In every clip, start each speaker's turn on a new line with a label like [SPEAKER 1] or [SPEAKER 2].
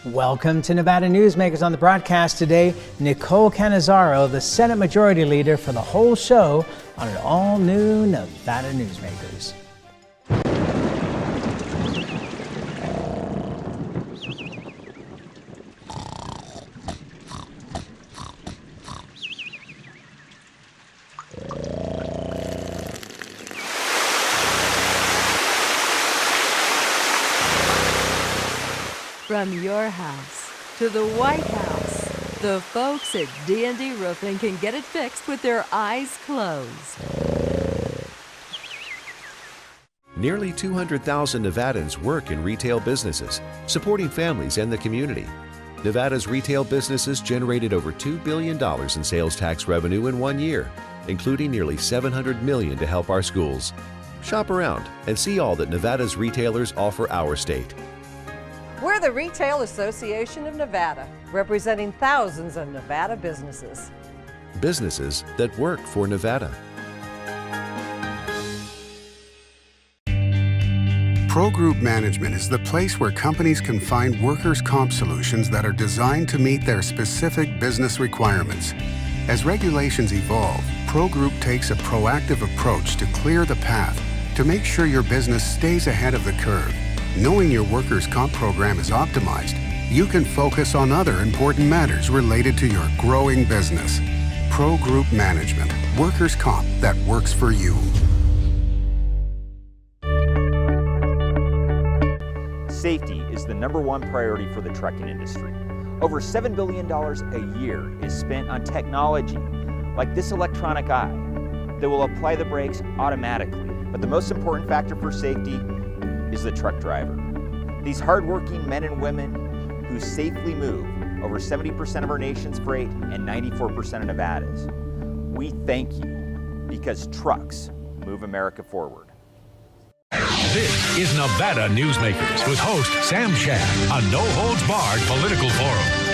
[SPEAKER 1] Welcome to Nevada Newsmakers. On the broadcast today, Nicole Cannizzaro, the Senate Majority Leader, for the whole show on an all-new Nevada Newsmakers.
[SPEAKER 2] From your house to the White House, the folks at D&D Roofing can get it fixed with their eyes closed.
[SPEAKER 3] Nearly 200,000 Nevadans work in retail businesses, supporting families and the community. Nevada's retail businesses generated over $2 billion in sales tax revenue in 1 year, including nearly $700 million to help our schools. Shop around and see all that Nevada's retailers offer our state.
[SPEAKER 4] We're the Retail Association of Nevada, representing thousands of Nevada businesses.
[SPEAKER 3] Businesses that work for Nevada.
[SPEAKER 5] Pro Group Management is the place where companies can find workers' comp solutions that are designed to meet their specific business requirements. As regulations evolve, Pro Group takes a proactive approach to clear the path to make sure your business stays ahead of the curve. Knowing your workers' comp program is optimized, you can focus on other important matters related to your growing business. Pro Group Management, workers' comp that works for you.
[SPEAKER 6] Safety is the #1 priority for the trucking industry. Over $7 billion a year is spent on technology, like this electronic eye, that will apply the brakes automatically. But the most important factor for safety is the truck driver. These hardworking men and women who safely move over 70% of our nation's freight and 94% of Nevada's. We thank you because trucks move America forward.
[SPEAKER 7] This is Nevada Newsmakers with host Sam Shad, a no-holds-barred political forum.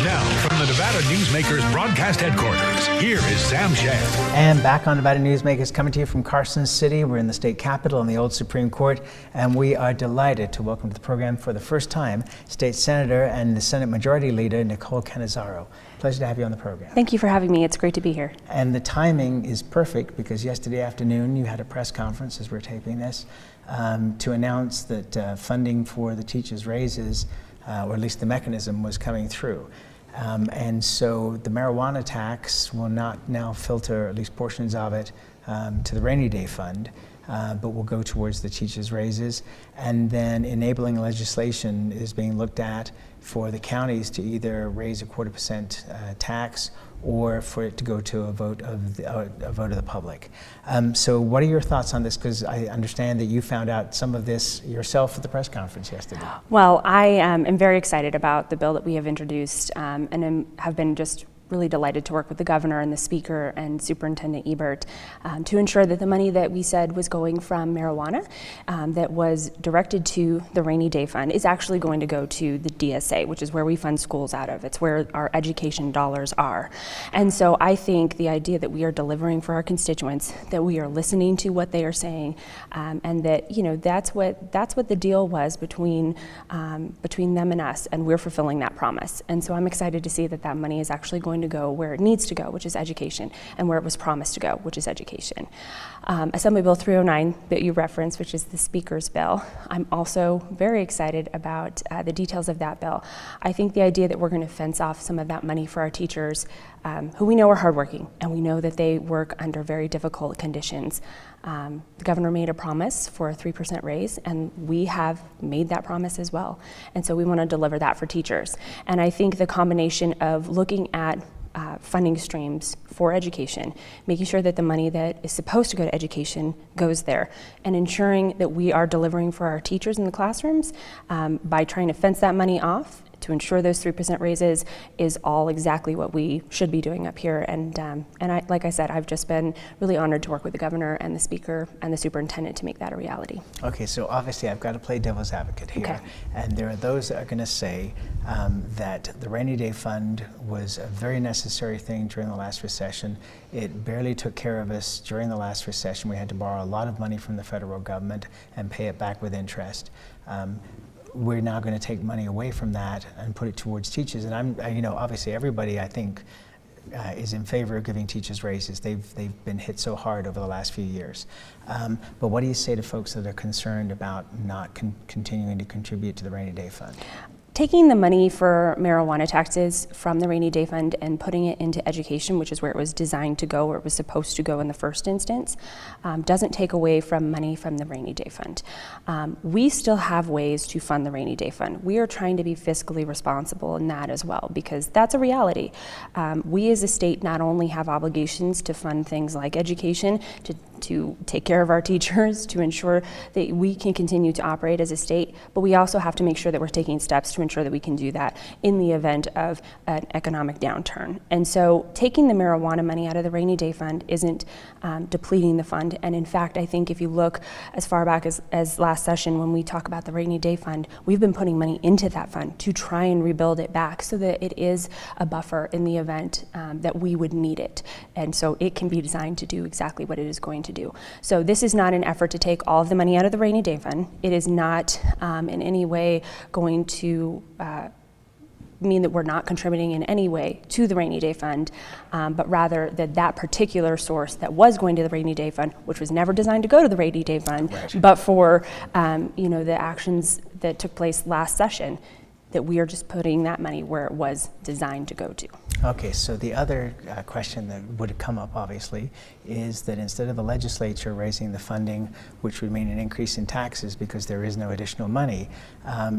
[SPEAKER 7] Now, from the Nevada Newsmakers broadcast headquarters, here is Sam Shad.
[SPEAKER 1] And back on Nevada Newsmakers, coming to you from Carson City. We're in the state capitol in the old Supreme Court, and we are delighted to welcome to the program for the first time State Senator and the Senate Majority Leader, Nicole Cannizzaro. Pleasure to have you on the program.
[SPEAKER 8] Thank you for having me. It's great to be here.
[SPEAKER 1] And the timing is perfect because yesterday afternoon you had a press conference as we're taping this to announce that funding for the teachers' raises, or at least the mechanism, was coming through. And so the marijuana tax will not now filter, at least portions of it, to the rainy day fund, but will go towards the teachers' raises. And then enabling legislation is being looked at for the counties to either raise a 0.25% tax or for it to go to a vote of the public. So what are your thoughts on this? Because I understand that you found out some of this yourself at the press conference yesterday.
[SPEAKER 8] Well, I am very excited about the bill that we have introduced and have been just really delighted to work with the governor and the speaker and Superintendent Ebert to ensure that the money that we said was going from marijuana that was directed to the rainy day fund is actually going to go to the DSA, which is where we fund schools out of. It's where our education dollars are. And so I think the idea that we are delivering for our constituents, that we are listening to what they are saying, and that, you know, that's what the deal was between them and us, and we're fulfilling that promise. And so I'm excited to see that that money is actually going to go where it needs to go, which is education, and where it was promised to go, which is education. Assembly Bill 309 that you referenced, which is the Speaker's bill, I'm also very excited about the details of that bill. I think the idea that we're going to fence off some of that money for our teachers, who we know are hardworking, and we know that they work under very difficult conditions. The governor made a promise for a 3% raise, and we have made that promise as well. And so we want to deliver that for teachers. And I think the combination of looking at funding streams for education, making sure that the money that is supposed to go to education goes there, and ensuring that we are delivering for our teachers in the classrooms by trying to fence that money off to ensure those 3% raises is all exactly what we should be doing up here. And like I said, I've just been really honored to work with the governor and the speaker and the superintendent to make that a reality.
[SPEAKER 1] Okay, so obviously I've got to play devil's advocate here. Okay. And there are those that are going to say that the rainy day fund was a very necessary thing during the last recession. It barely took care of us during the last recession. We had to borrow a lot of money from the federal government and pay it back with interest. we're now going to take money away from that and put it towards teachers. And obviously everybody, I think, is in favor of giving teachers raises. They've been hit so hard over the last few years. But what do you say to folks that are concerned about not continuing to contribute to the rainy day fund?
[SPEAKER 8] Taking the money for marijuana taxes from the rainy day fund and putting it into education, which is where it was designed to go, where it was supposed to go in the first instance, doesn't take away from money from the rainy day fund. We still have ways to fund the rainy day fund. We are trying to be fiscally responsible in that as well, because that's a reality. We as a state not only have obligations to fund things like education, to take care of our teachers, to ensure that we can continue to operate as a state, but we also have to make sure that we're taking steps to ensure that we can do that in the event of an economic downturn. And so taking the marijuana money out of the rainy day fund isn't depleting the fund. And in fact, I think if you look as far back as last session when we talk about the rainy day fund, we've been putting money into that fund to try and rebuild it back so that it is a buffer in the event that we would need it. And so it can be designed to do exactly what it is going to do. So this is not an effort to take all of the money out of the rainy day fund. It is not in any way going to mean that we're not contributing in any way to the rainy day fund, but rather that particular source that was going to the rainy day fund, which was never designed to go to the rainy day fund, right, but for the actions that took place last session, that we are just putting that money where it was designed to go to.
[SPEAKER 1] Okay, so the other question that would come up, obviously, is that instead of the legislature raising the funding, which would mean an increase in taxes because there is no additional money,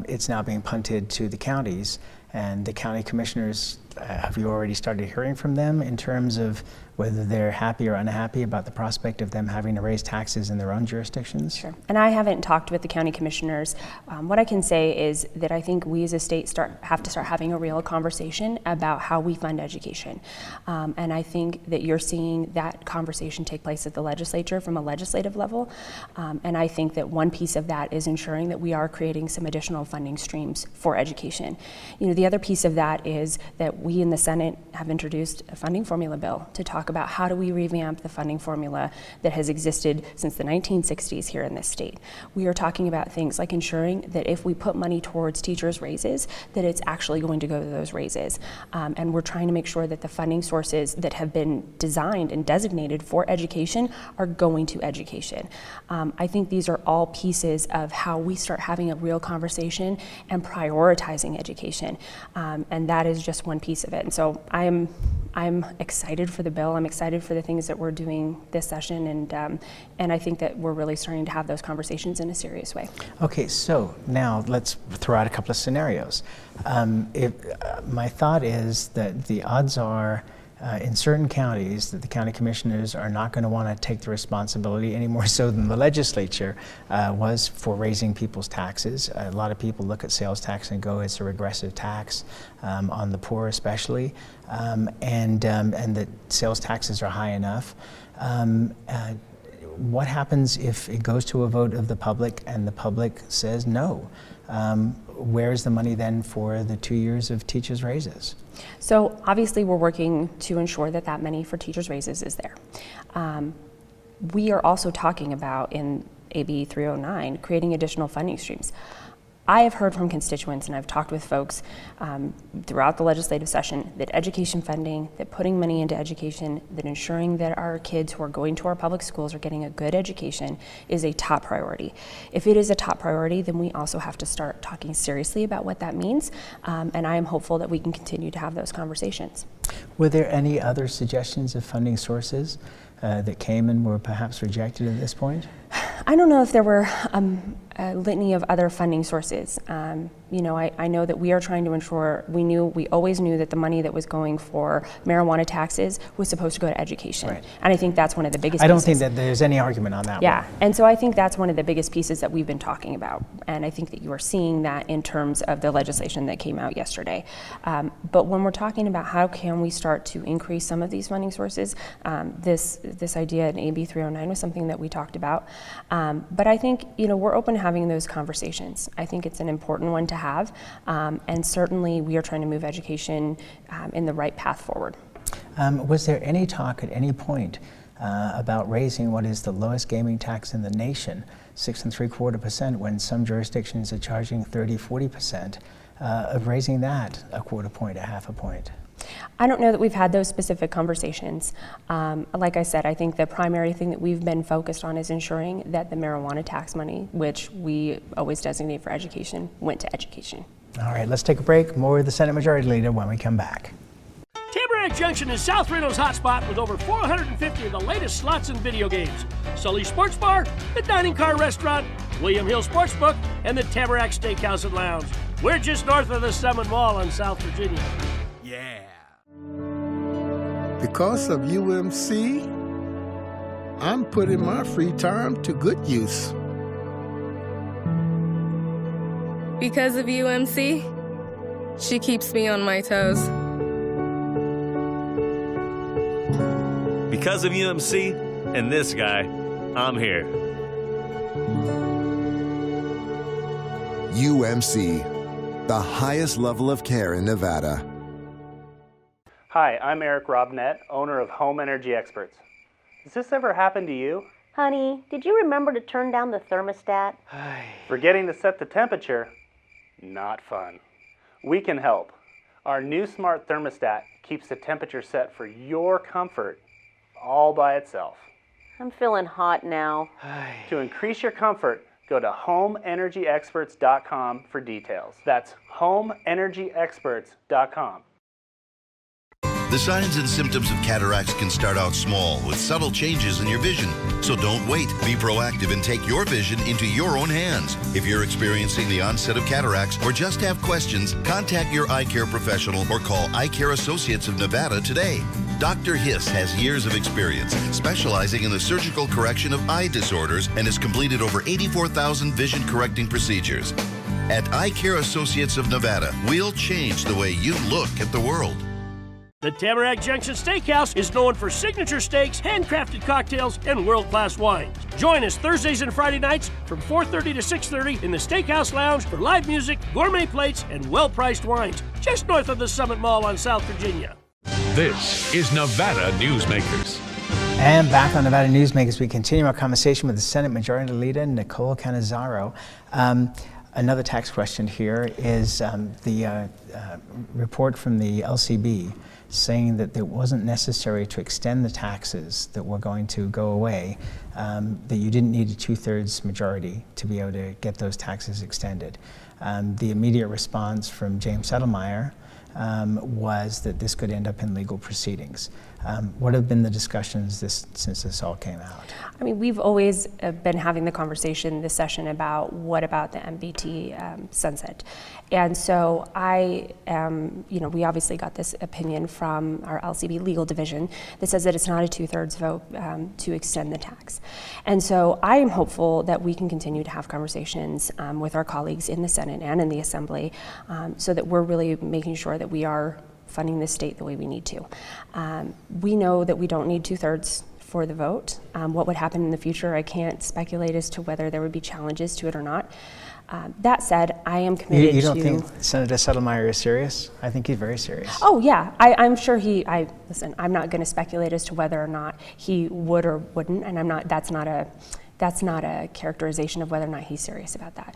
[SPEAKER 1] it's now being punted to the counties. And the county commissioners, have you already started hearing from them in terms of whether they're happy or unhappy about the prospect of them having to raise taxes in their own jurisdictions?
[SPEAKER 8] Sure. And I haven't talked with the county commissioners. What I can say is that I think we as a state have to start having a real conversation about how we fund education. And I think that you're seeing that conversation take place at the legislature from a legislative level. And I think that one piece of that is ensuring that we are creating some additional funding streams for education. The other piece of that is that we in the Senate have introduced a funding formula bill to talk about how do we revamp the funding formula that has existed since the 1960s here in this state. We are talking about things like ensuring that if we put money towards teachers' raises, that it's actually going to go to those raises. And we're trying to make sure that the funding sources that have been designed and designated for education are going to education. I think these are all pieces of how we start having a real conversation and prioritizing education. And that is just one piece of it. And so I'm excited for the bill. I'm excited for the things that we're doing this session, and I think that we're really starting to have those conversations in a serious way.
[SPEAKER 1] Okay, so now let's throw out a couple of scenarios. My thought is that the odds are in certain counties that the county commissioners are not going to want to take the responsibility any more so than the legislature was for raising people's taxes. A lot of people look at sales tax and go, it's a regressive tax on the poor especially, and that sales taxes are high enough. What happens if it goes to a vote of the public and the public says no? Where's the money then for the 2 years of teachers' raises?
[SPEAKER 8] So obviously we're working to ensure that that money for teachers' raises is there. We are also talking about in AB 309 creating additional funding streams. I have heard from constituents and I've talked with folks throughout the legislative session that education funding, that putting money into education, that ensuring that our kids who are going to our public schools are getting a good education is a top priority. If it is a top priority, then we also have to start talking seriously about what that means, and I am hopeful that we can continue to have those conversations.
[SPEAKER 1] Were there any other suggestions of funding sources that came and were perhaps rejected at this point?
[SPEAKER 8] I don't know if there were a litany of other funding sources. I know that we are trying to ensure, we always knew that the money that was going for marijuana taxes was supposed to go to education. Right. And I think that's one of the biggest pieces.
[SPEAKER 1] I don't think that there's any argument on that
[SPEAKER 8] one.
[SPEAKER 1] Yeah,
[SPEAKER 8] and so I think that's one of the biggest pieces that we've been talking about. And I think that you are seeing that in terms of the legislation that came out yesterday. But when we're talking about how can we start to increase some of these funding sources, this idea in AB 309 was something that we talked about. But I think, we're open to having those conversations. I think it's an important one to have, and certainly we are trying to move education in the right path forward.
[SPEAKER 1] Was there any talk at any point about raising what is the lowest gaming tax in the nation 6.75% when some jurisdictions are charging 30-40%, of raising that a quarter point, a half a point?
[SPEAKER 8] I don't know that we've had those specific conversations. Like I said, I think the primary thing that we've been focused on is ensuring that the marijuana tax money, which we always designate for education, went to education.
[SPEAKER 1] All right, let's take a break. More with the Senate Majority Leader when we come back.
[SPEAKER 9] Tamarack Junction is South Reno's hotspot with over 450 of the latest slots and video games. Sully's Sports Bar, the Dining Car Restaurant, William Hill Sportsbook, and the Tamarack Steakhouse and Lounge. We're just north of the Summit Mall in South Virginia. Yeah.
[SPEAKER 10] Because of UMC, I'm putting my free time to good use.
[SPEAKER 11] Because of UMC, she keeps me on my toes.
[SPEAKER 12] Because of UMC and this guy, I'm here.
[SPEAKER 13] UMC, the highest level of care in Nevada.
[SPEAKER 14] Hi, I'm Eric Robnett, owner of Home Energy Experts. Has this ever happened to you?
[SPEAKER 15] Honey, did you remember to turn down the thermostat?
[SPEAKER 14] Forgetting to set the temperature? Not fun. We can help. Our new smart thermostat keeps the temperature set for your comfort all by itself.
[SPEAKER 15] I'm feeling hot now.
[SPEAKER 14] To increase your comfort, go to homeenergyexperts.com for details. That's homeenergyexperts.com.
[SPEAKER 16] The signs and symptoms of cataracts can start out small with subtle changes in your vision. So don't wait. Be proactive and take your vision into your own hands. If you're experiencing the onset of cataracts or just have questions, contact your eye care professional or call Eye Care Associates of Nevada today. Dr. Hiss has years of experience specializing in the surgical correction of eye disorders and has completed over 84,000 vision correcting procedures. At Eye Care Associates of Nevada, we'll change the way you look at the world.
[SPEAKER 9] The Tamarack Junction Steakhouse is known for signature steaks, handcrafted cocktails, and world-class wines. Join us Thursdays and Friday nights from 4:30 to 6:30 in the Steakhouse Lounge for live music, gourmet plates, and well-priced wines, just north of the Summit Mall on South Virginia.
[SPEAKER 7] This is Nevada Newsmakers.
[SPEAKER 1] And back on Nevada Newsmakers, we continue our conversation with the Senate Majority Leader, Nicole Cannizzaro. Another tax question here is the report from the LCB saying that it wasn't necessary to extend the taxes that were going to go away, that you didn't need a 2/3 majority to be able to get those taxes extended. The immediate response from James Settlemyer was that this could end up in legal proceedings. What have been the discussions since this all came out?
[SPEAKER 8] I mean, we've always been having the conversation this session about what about the MBT sunset. And so I am, we obviously got this opinion from our LCB legal division that says that it's not a 2/3 vote to extend the tax. And so I am hopeful that we can continue to have conversations with our colleagues in the Senate and in the Assembly so that we're really making sure that we are funding the state the way we need to. We know that we don't need 2/3 for the vote. What would happen in the future, I can't speculate as to whether there would be challenges to it or not. That said, I am committed to...
[SPEAKER 1] You don't think Senator Settlemyer is serious? I think he's very serious.
[SPEAKER 8] Oh yeah, I'm sure listen, I'm not gonna speculate as to whether or not he would or wouldn't, and that's not a characterization of whether or not he's serious about that.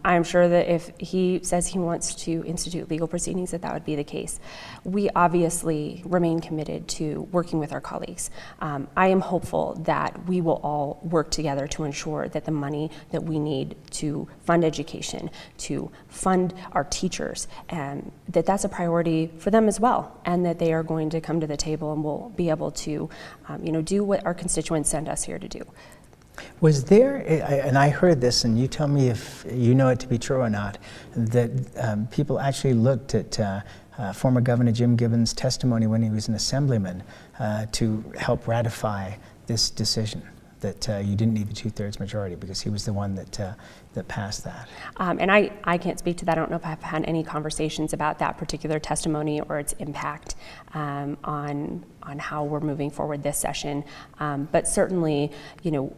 [SPEAKER 8] I'm sure that if he says he wants to institute legal proceedings, that would be the case. We obviously remain committed to working with our colleagues. I am hopeful that we will all work together to ensure that the money that we need to fund education, to fund our teachers, and that's a priority for them as well, and that they are going to come to the table and will be able to do what our constituents send us here to do.
[SPEAKER 1] Was there, and I heard this, and you tell me if you know it to be true or not, that people actually looked at former Governor Jim Gibbons' testimony when he was an assemblyman to help ratify this decision, that you didn't need the 2/3 majority because he was the one that passed that.
[SPEAKER 8] And I can't speak to that. I don't know if I've had any conversations about that particular testimony or its impact on how we're moving forward this session. But certainly,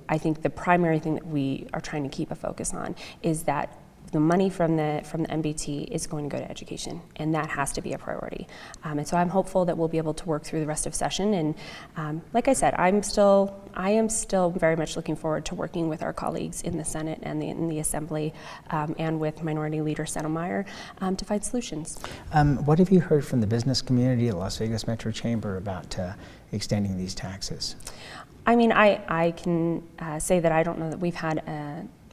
[SPEAKER 8] I think the primary thing that we are trying to keep a focus on is that the money from the MBT is going to go to education, and that has to be a priority. And so I'm hopeful that we'll be able to work through the rest of session. And like I said, I am still very much looking forward to working with our colleagues in the Senate and in the Assembly, and with Minority Leader Settlemyer to find solutions.
[SPEAKER 1] What have you heard from the business community, the Las Vegas Metro Chamber, about extending these taxes?
[SPEAKER 8] I mean, I can say that I don't know that we've had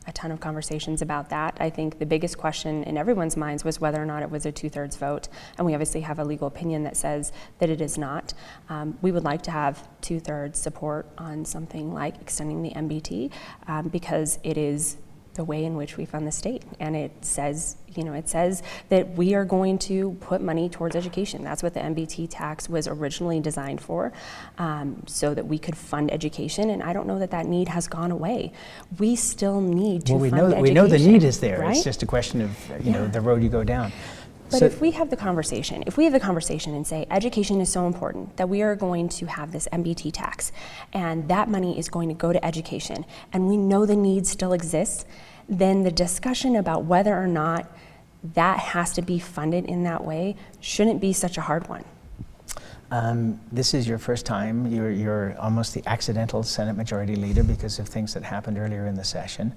[SPEAKER 8] a ton of conversations about that. I think the biggest question in everyone's minds was whether or not it was a 2/3 vote, and we obviously have a legal opinion that says that it is not. We would like to have 2/3 support on something like extending the MBT, because it is the way in which we fund the state, and it says that we are going to put money towards education. That's what the MBT tax was originally designed for, so that we could fund education, and I don't know that that need has gone away. We still need to fund education.
[SPEAKER 1] We know the need is there.
[SPEAKER 8] Right?
[SPEAKER 1] It's just a question of the road you go down.
[SPEAKER 8] But if we have the conversation, and say education is so important that we are going to have this MBT tax, and that money is going to go to education, and we know the need still exists, then the discussion about whether or not that has to be funded in that way shouldn't be such a hard one.
[SPEAKER 1] This is your first time. You're almost the accidental Senate Majority Leader because of things that happened earlier in the session.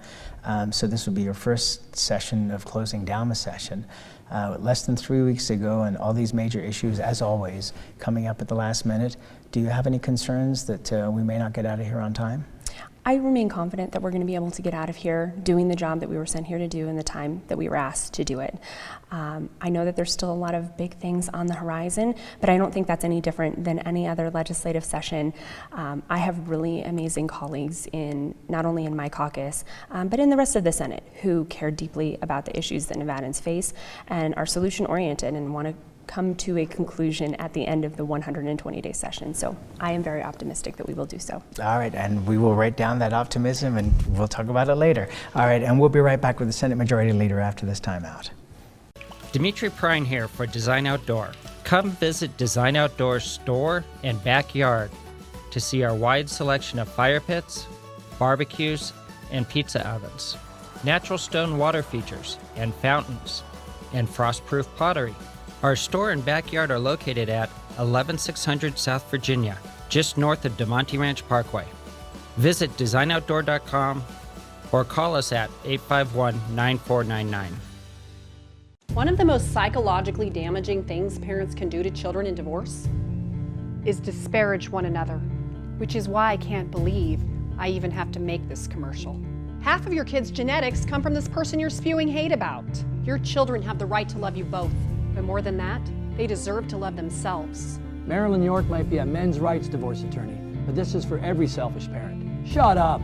[SPEAKER 1] So this would be your first session of closing down the session. Less than 3 weeks ago, and all these major issues, as always, coming up at the last minute. Do you have any concerns that we may not get out of here on time?
[SPEAKER 8] I remain confident that we're going to be able to get out of here doing the job that we were sent here to do in the time that we were asked to do it. I know that there's still a lot of big things on the horizon, but I don't think that's any different than any other legislative session. I have really amazing colleagues not only in my caucus, but in the rest of the Senate who care deeply about the issues that Nevadans face and are solution-oriented and want to come to a conclusion at the end of the 120-day session. So I am very optimistic that we will do so.
[SPEAKER 1] All right, and we will write down that optimism and we'll talk about it later. All right, and we'll be right back with the Senate Majority Leader after this timeout.
[SPEAKER 17] Dimitri Prine here for Design Outdoor. Come visit Design Outdoor's store and backyard to see our wide selection of fire pits, barbecues, and pizza ovens, natural stone water features and fountains, and frost-proof pottery. Our store and backyard are located at 11600 South Virginia, just north of DeMonte Ranch Parkway. Visit designoutdoor.com or call us at 851-9499.
[SPEAKER 18] One of the most psychologically damaging things parents can do to children in divorce is disparage one another, which is why I can't believe I even have to make this commercial. Half of your kids' genetics come from this person you're spewing hate about. Your children have the right to love you both. But more than that, they deserve to love themselves.
[SPEAKER 19] Marilyn York might be a men's rights divorce attorney, but this is for every selfish parent. Shut up!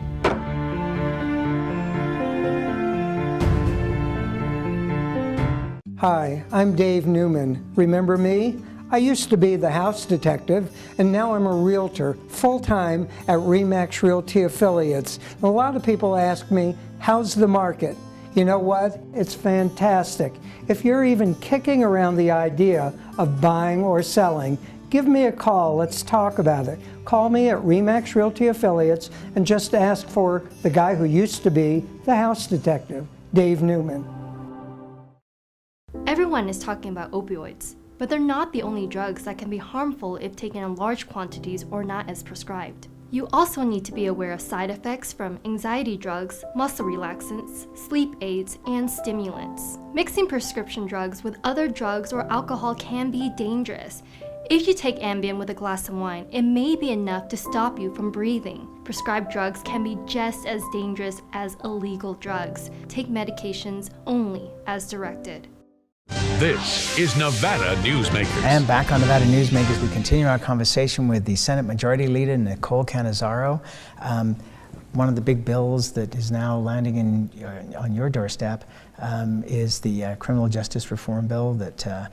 [SPEAKER 20] Hi, I'm Dave Newman. Remember me? I used to be the house detective, and now I'm a realtor, full-time at RE/MAX Realty Affiliates. A lot of people ask me, how's the market? You know what? It's fantastic. If you're even kicking around the idea of buying or selling, give me a call. Let's talk about it. Call me at RE/MAX Realty Affiliates and just ask for the guy who used to be the house detective, Dave Newman.
[SPEAKER 21] Everyone is talking about opioids, but they're not the only drugs that can be harmful if taken in large quantities or not as prescribed. You also need to be aware of side effects from anxiety drugs, muscle relaxants, sleep aids, and stimulants. Mixing prescription drugs with other drugs or alcohol can be dangerous. If you take Ambien with a glass of wine, it may be enough to stop you from breathing. Prescribed drugs can be just as dangerous as illegal drugs. Take medications only as directed.
[SPEAKER 7] This is Nevada Newsmakers.
[SPEAKER 1] And back on Nevada Newsmakers, we continue our conversation with the Senate Majority Leader, Nicole Cannizzaro. One of the big bills that is now landing on your doorstep is the criminal justice reform bill that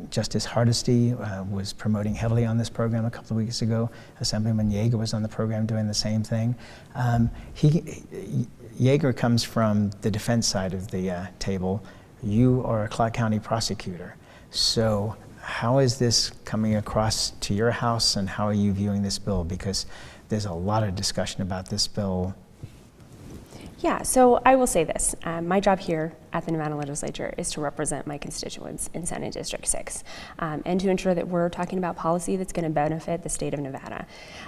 [SPEAKER 1] Justice Hardesty was promoting heavily on this program a couple of weeks ago. Assemblyman Yeager was on the program doing the same thing. Yeager comes from the defense side of the table. You are a Clark County prosecutor. So how is this coming across to your house, and how are you viewing this bill? Because there's a lot of discussion about this bill.
[SPEAKER 8] Yeah, so I will say this. My job here at the Nevada legislature is to represent my constituents in Senate District 6 and to ensure that we're talking about policy that's going to benefit the state of Nevada.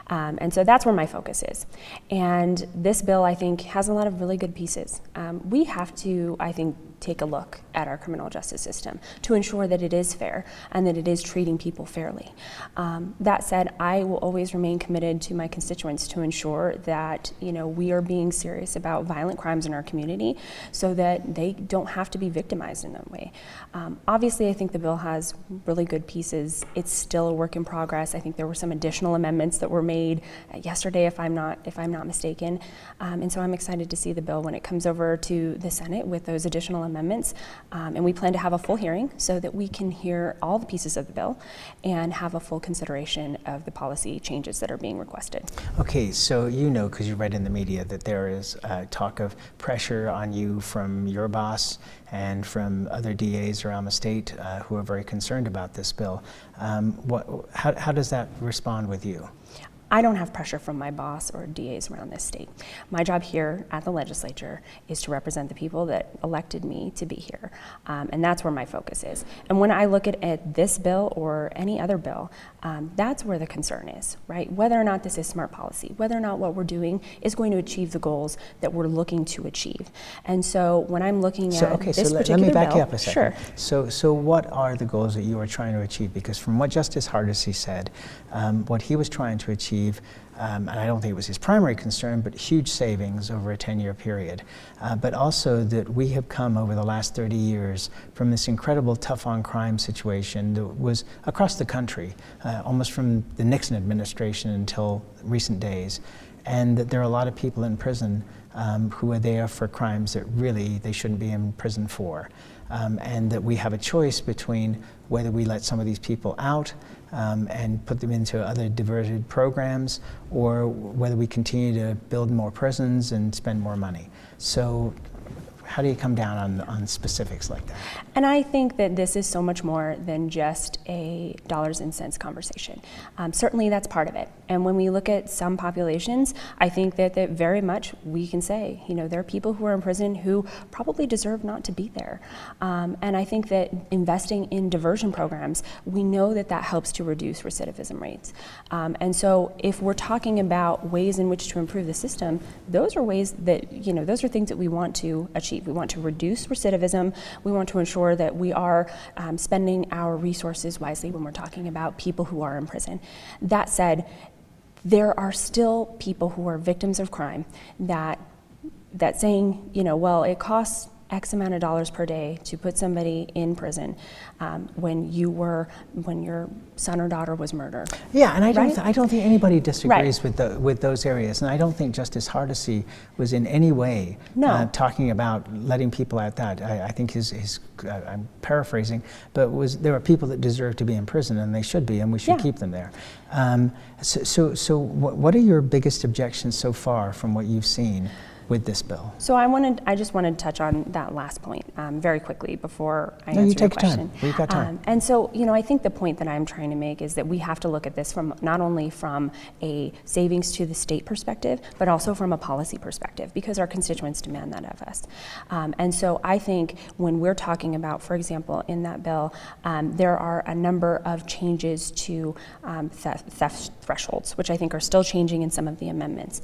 [SPEAKER 8] And so that's where my focus is. And this bill, I think, has a lot of really good pieces. We have to, I think, take a look at our criminal justice system to ensure that it is fair and that it is treating people fairly. That said, I will always remain committed to my constituents to ensure that we are being serious about violent crimes in our community so that they don't have to be victimized in that way. Obviously, I think the bill has really good pieces. It's still a work in progress. I think there were some additional amendments that were made yesterday, if I'm not mistaken. And so I'm excited to see the bill when it comes over to the Senate with those additional amendments. And we plan to have a full hearing so that we can hear all the pieces of the bill and have a full consideration of the policy changes that are being requested.
[SPEAKER 1] Okay, so because you read in the media that there is talk of pressure on you from your boss and from other DAs around the state who are very concerned about this bill. How does that respond with you?
[SPEAKER 8] I don't have pressure from my boss or DAs around this state. My job here at the legislature is to represent the people that elected me to be here. And that's where my focus is. And when I look at this bill or any other bill, that's where the concern is, right? Whether or not this is smart policy, whether or not what we're doing is going to achieve the goals that we're looking to achieve. And so when I'm looking at this particular bill,
[SPEAKER 1] let me back you up a second.
[SPEAKER 8] Sure.
[SPEAKER 1] So what are the goals that you are trying to achieve? Because from what Justice Hardesty said, what he was trying to achieve, and I don't think it was his primary concern, but huge savings over a 10-year period. But also that we have come over the last 30 years from this incredible tough on crime situation that was across the country, almost from the Nixon administration until recent days. And that there are a lot of people in prison who are there for crimes that really they shouldn't be in prison for. And that we have a choice between whether we let some of these people out and put them into other diverted programs, or whether we continue to build more prisons and spend more money. So how do you come down on specifics like that?
[SPEAKER 8] And I think that this is so much more than just a dollars and cents conversation. Certainly that's part of it. And when we look at some populations, I think that very much we can say, there are people who are in prison who probably deserve not to be there. And I think that investing in diversion programs, we know that that helps to reduce recidivism rates. And so if we're talking about ways in which to improve the system, those are ways that, those are things that we want to achieve. We want to reduce recidivism. We want to ensure that we are spending our resources wisely when we're talking about people who are in prison. That said, there are still people who are victims of crime that saying, well, it costs X amount of dollars per day to put somebody in prison when your son or daughter was murdered.
[SPEAKER 1] Yeah, and I don't think anybody disagrees
[SPEAKER 8] Right.
[SPEAKER 1] with those areas, and I don't think Justice Hardesty was in any way talking about letting people at that. I think his I'm paraphrasing, but there are people that deserve to be in prison, and they should be, and we should keep them there. So what are your biggest objections so far from what you've seen with this bill?
[SPEAKER 8] So I just wanted to touch on that last point very quickly before I answer your question.
[SPEAKER 1] We've got time.
[SPEAKER 8] And so, I think the point that I'm trying to make is that we have to look at this from not only from a savings to the state perspective, but also from a policy perspective, because our constituents demand that of us. And so I think when we're talking about, for example, in that bill, there are a number of changes to theft thresholds, which I think are still changing in some of the amendments.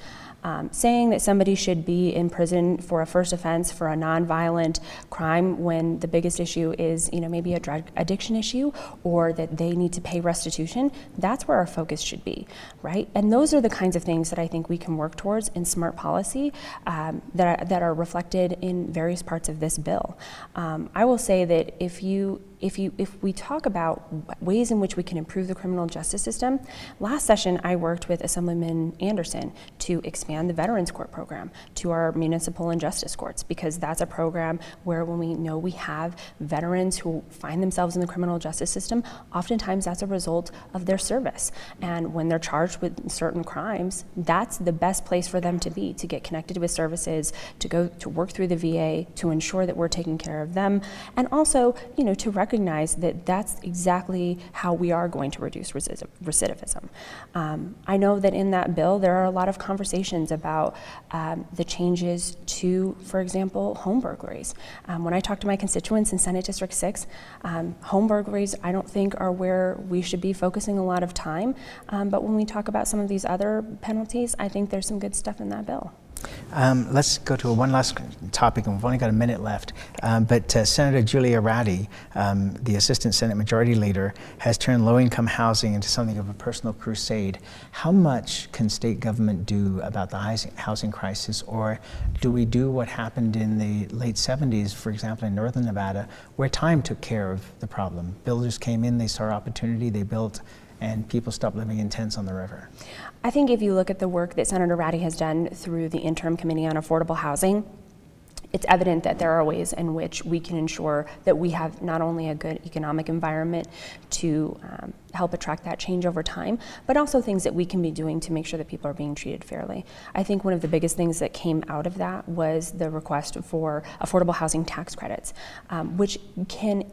[SPEAKER 8] Saying that somebody should be in prison for a first offense for a nonviolent crime when the biggest issue is, maybe a drug addiction issue, or that they need to pay restitution, that's where our focus should be, right? And those are the kinds of things that I think we can work towards in smart policy that are reflected in various parts of this bill. I will say that if we talk about ways in which we can improve the criminal justice system, last session I worked with Assemblyman Anderson to expand the Veterans Court program to our municipal and justice courts, because that's a program where when we know we have veterans who find themselves in the criminal justice system, oftentimes that's a result of their service. And when they're charged with certain crimes, that's the best place for them to be, to get connected with services, to go to work through the VA, to ensure that we're taking care of them, and also, to recognize recognize that that's exactly how we are going to reduce recidivism. I know that in that bill there are a lot of conversations about the changes to, for example, home burglaries. When I talk to my constituents in Senate District 6, home burglaries I don't think are where we should be focusing a lot of time, but when we talk about some of these other penalties, I think there's some good stuff in that bill.
[SPEAKER 1] Let's go to one last topic, and we've only got a minute left. But Senator Julia Ratty, the Assistant Senate Majority Leader, has turned low-income housing into something of a personal crusade. How much can state government do about the housing crisis, or do we do what happened in the late 70s, for example, in Northern Nevada, where time took care of the problem? Builders came in, they saw opportunity, they built, and people stopped living in tents on the river.
[SPEAKER 8] I think if you look at the work that Senator Ratty has done through the Interim Committee on Affordable Housing, it's evident that there are ways in which we can ensure that we have not only a good economic environment to help attract that change over time, but also things that we can be doing to make sure that people are being treated fairly. I think one of the biggest things that came out of that was the request for affordable housing tax credits, which can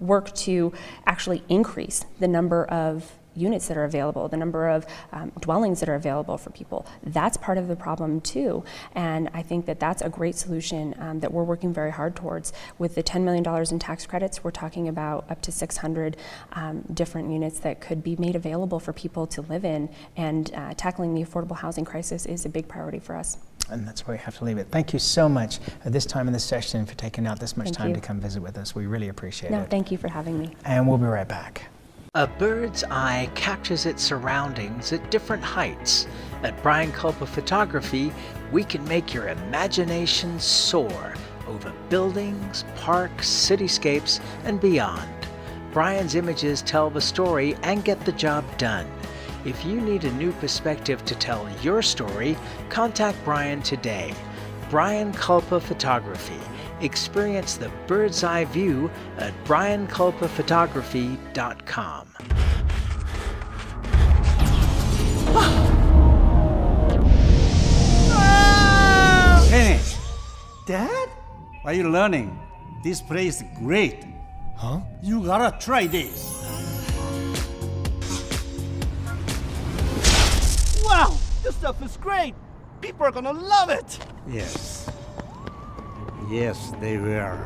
[SPEAKER 8] work to actually increase the number of units that are available, the number of dwellings that are available for people. That's part of the problem too. And I think that that's a great solution that we're working very hard towards. With the $10 million in tax credits, we're talking about up to 600 different units that could be made available for people to live in, and tackling the affordable housing crisis is a big priority for us.
[SPEAKER 1] And that's where we have to leave it. Thank you so much at this time in the session for taking out this much time to come visit with us. We really appreciate it.
[SPEAKER 8] No, thank you for having me.
[SPEAKER 1] And we'll be right back.
[SPEAKER 2] A bird's eye captures its surroundings at different heights. At Brian Culpa Photography, we can make your imagination soar over buildings, parks, cityscapes, and beyond. Brian's images tell the story and get the job done. If you need a new perspective to tell your story, contact Brian today. Brian Culpa Photography. Experience the bird's eye view at brianculpaphotography.com.
[SPEAKER 22] Kenny! Dad? What are you learning? This place is great. Huh? You gotta try this.
[SPEAKER 23] Wow! This stuff is great! People are gonna love it!
[SPEAKER 22] Yes. Yes, they will.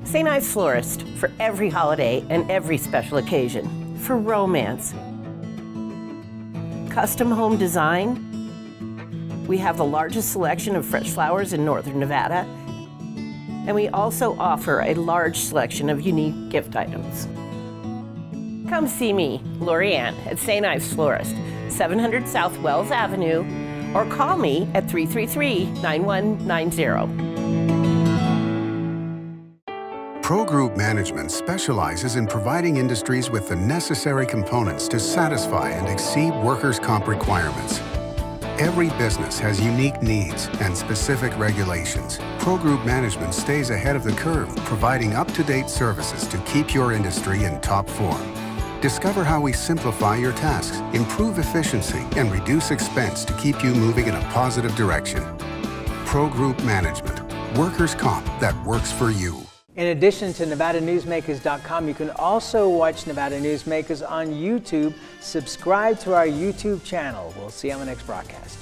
[SPEAKER 24] St. Ives Florist, for every holiday and every special occasion. For romance. Custom home design. We have the largest selection of fresh flowers in Northern Nevada. And we also offer a large selection of unique gift items. Come see me, Lori Ann, at St. Ives Florist, 700 South Wells Avenue, or call me at 333-9190.
[SPEAKER 5] Pro Group Management specializes in providing industries with the necessary components to satisfy and exceed workers' comp requirements. Every business has unique needs and specific regulations. Pro Group Management stays ahead of the curve, providing up-to-date services to keep your industry in top form. Discover how we simplify your tasks, improve efficiency, and reduce expense to keep you moving in a positive direction. Pro Group Management, workers' comp that works for you.
[SPEAKER 1] In addition to NevadaNewsmakers.com, you can also watch Nevada Newsmakers on YouTube. Subscribe to our YouTube channel. We'll see you on the next broadcast.